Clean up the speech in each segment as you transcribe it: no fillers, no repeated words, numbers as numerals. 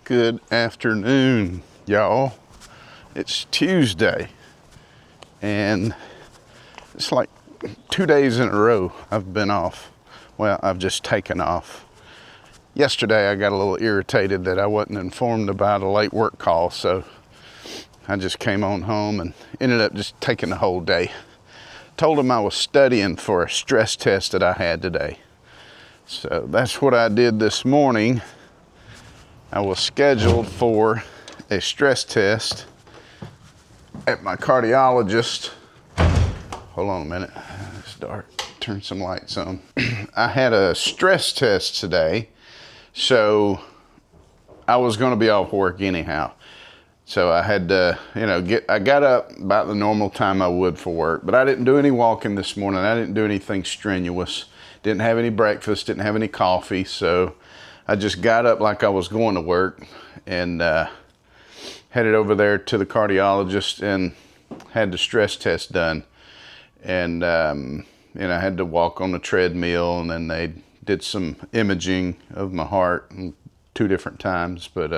Good afternoon, y'all. It's Tuesday, and it's like 2 days in a row I've been off. Well, I've just taken off. Yesterday I got a little irritated that I wasn't informed about a late work call, so I just came on home and ended up just taking the whole day. Told him I was studying for a stress test that I had today. So that's what I did this morning. I was scheduled for a stress test at my cardiologist. Hold on a minute, it's dark. Turn some lights on. I had a stress test today, so I was going to be off work anyhow. So I had to, I got up about the normal time I would for work, but I didn't do any walking this morning. I didn't do anything strenuous. Didn't have any breakfast, didn't have any coffee, so I just got up like I was going to work and headed over there to the cardiologist and had the stress test done. And I had to walk on the treadmill, and then they did some imaging of my heart 2 different times. But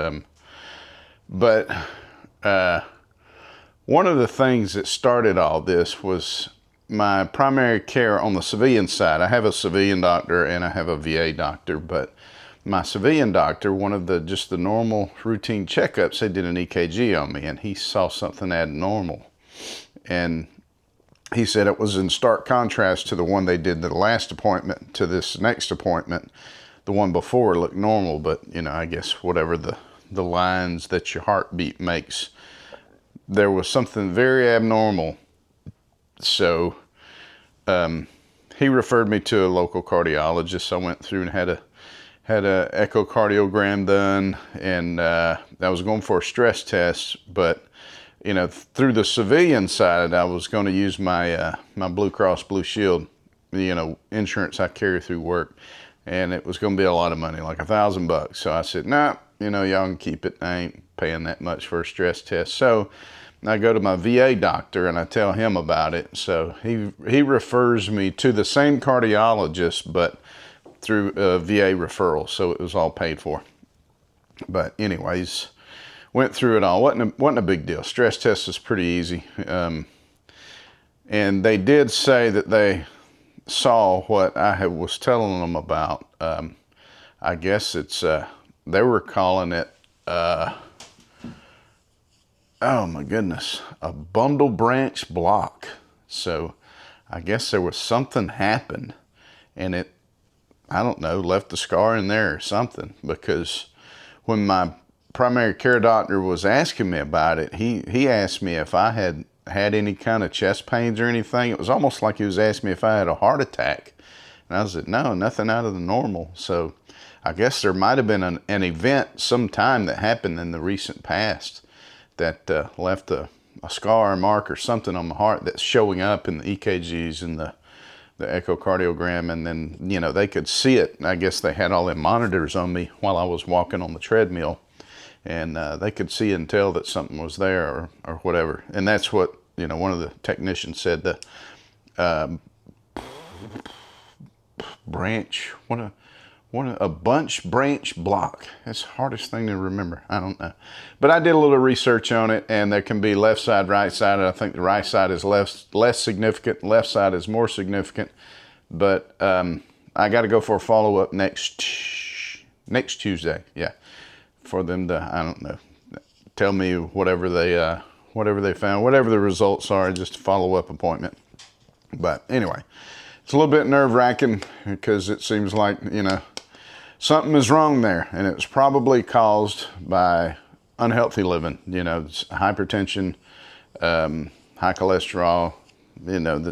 one of the things that started all this was my primary care on the civilian side. I have a civilian doctor and I have a VA doctor, but my civilian doctor, one of the normal routine checkups, they did an EKG on me, and he saw something abnormal. And he said it was in stark contrast to the one they did the last appointment to this next appointment. The one before looked normal, but I guess whatever the lines that your heartbeat makes, there was something very abnormal. So he referred me to a local cardiologist. I went through and had a echocardiogram done, and I was going for a stress test, but through the civilian side, I was going to use my my Blue Cross Blue Shield, insurance I carry through work, and it was going to be a lot of money, like $1,000. So I said, nah, y'all can keep it. I ain't paying that much for a stress test. So I go to my VA doctor and I tell him about it. So he refers me to the same cardiologist, but through a VA referral, so it was all paid for. But anyways, went through it all. Wasn't a big deal. Stress test is pretty easy. And they did say that they saw what I was telling them about. I guess it's, they were calling it, oh my goodness, a bundle branch block. So I guess there was something happened, and it, I don't know, left a scar in there or something, because when my primary care doctor was asking me about it, he asked me if I had any kind of chest pains or anything. It was almost like he was asking me if I had a heart attack. And I said, no, nothing out of the normal. So I guess there might have been an event sometime that happened in the recent past that left a scar or mark or something on my heart that's showing up in the EKGs and the echocardiogram, and then, they could see it. I guess they had all them monitors on me while I was walking on the treadmill, and they could see and tell that something was there or whatever. And that's what, one of the technicians said, the branch, a bunch branch block. That's the hardest thing to remember. I don't know. But I did a little research on it, and there can be left side, right side. I think the right side is less significant. Left side is more significant. But I got to go for a follow-up next Tuesday. Yeah. For them to, I don't know, tell me whatever they found, whatever the results are, just a follow-up appointment. But anyway, it's a little bit nerve-wracking because it seems like, something is wrong there, and it's probably caused by unhealthy living, hypertension, high cholesterol,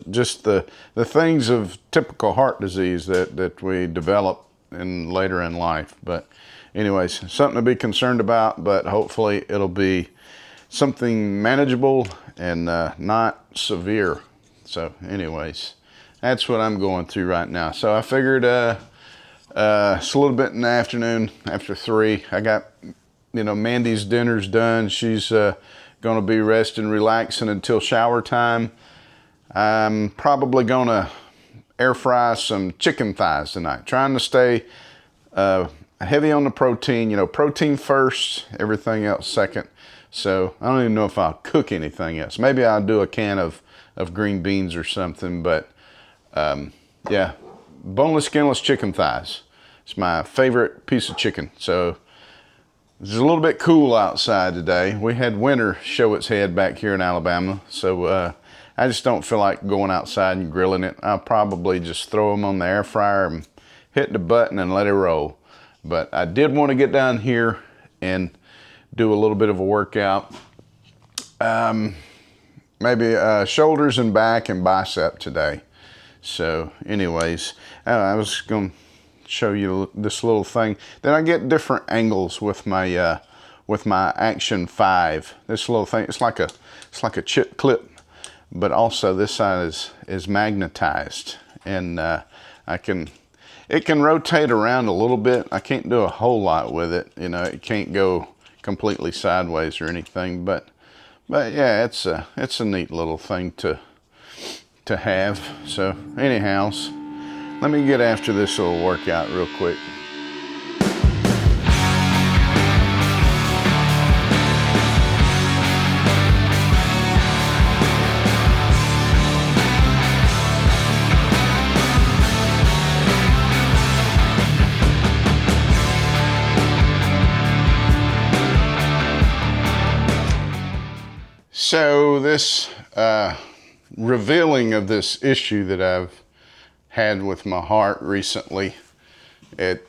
just the things of typical heart disease that we develop later in life. But anyways, something to be concerned about, but hopefully it'll be something manageable and not severe. So anyways, that's what I'm going through right now. So I figured it's a little bit in the afternoon after 3. I got, Mandy's dinner's done. She's going to be resting, relaxing until shower time. I'm probably going to air fry some chicken thighs tonight. Trying to stay heavy on the protein, you know, protein first, everything else second. So I don't even know if I'll cook anything else. Maybe I'll do a can of green beans or something, but yeah, boneless, skinless chicken thighs. It's my favorite piece of chicken. So it's a little bit cool outside today. We had winter show its head back here in Alabama, so I just don't feel like going outside and grilling it. I'll probably just throw them on the air fryer and hit the button and let it roll. But I did want to get down here and do a little bit of a workout. Maybe shoulders and back and bicep today. So anyways, I was going to show you this little thing. Then I get different angles with my Action 5. This little thing, it's like a chip clip, but also this side is magnetized, and it can rotate around a little bit. I can't do a whole lot with it. You know, it can't go completely sideways or anything, but yeah, it's a neat little thing to have. So anyhows, let me get after this little workout real quick. So this revealing of this issue that I've had with my heart recently, it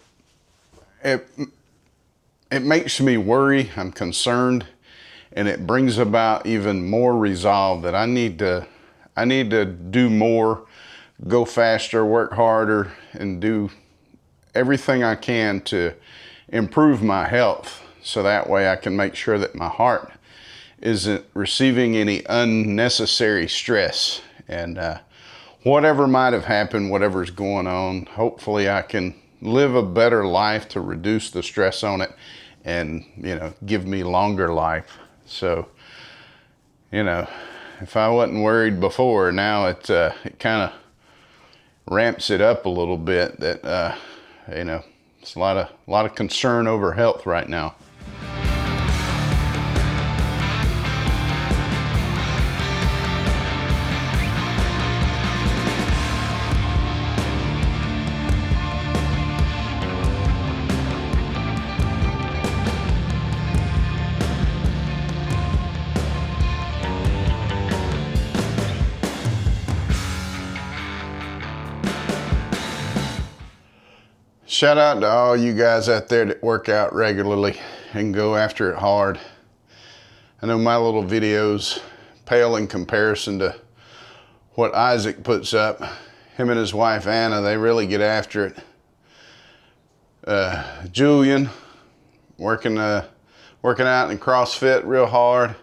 makes me worry. I'm concerned, and it brings about even more resolve that I need to do more, go faster, work harder, and do everything I can to improve my health, so that way I can make sure that my heart isn't receiving any unnecessary stress. And whatever might have happened, whatever's going on, hopefully I can live a better life to reduce the stress on it and, you know, give me longer life. So, you know, if I wasn't worried before, now it kind of ramps it up a little bit that, you know, it's a lot of concern over health right now. Shout out to all you guys out there that work out regularly and go after it hard. I know my little videos pale in comparison to what Isaac puts up. Him and his wife Anna, they really get after it. Julian, working out in CrossFit real hard.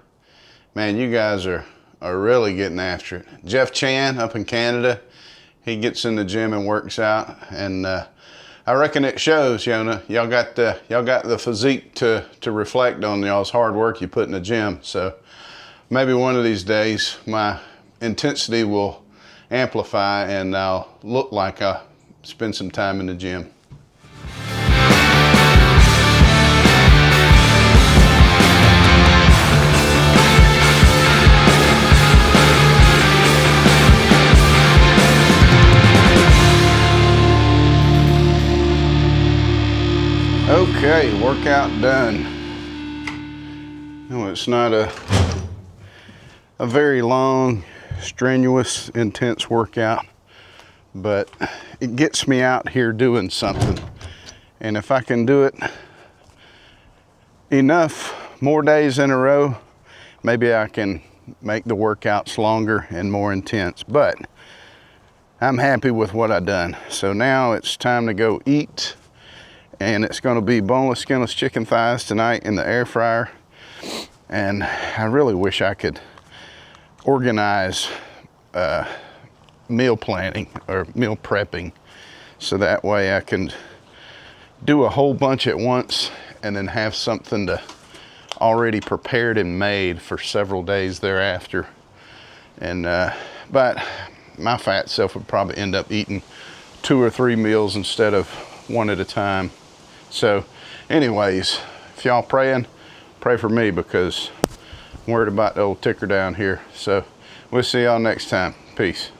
Man, you guys are really getting after it. Jeff Chan up in Canada, he gets in the gym and works out, and I reckon it shows, Yona. Y'all got the physique to reflect on y'all's hard work you put in the gym. So maybe one of these days my intensity will amplify and I'll look like I spend some time in the gym. Okay, workout done. No, it's not a very long, strenuous, intense workout, but it gets me out here doing something. And if I can do it enough more days in a row, maybe I can make the workouts longer and more intense. But I'm happy with what I've done. So now it's time to go eat. And it's going to be boneless, skinless chicken thighs tonight in the air fryer. And I really wish I could organize meal planning or meal prepping, so that way I can do a whole bunch at once and then have something already prepared and made for several days thereafter. And but my fat self would probably end up eating 2 or 3 meals instead of one at a time. So anyways, if y'all praying, pray for me, because I'm worried about the old ticker down here. So we'll see y'all next time. Peace.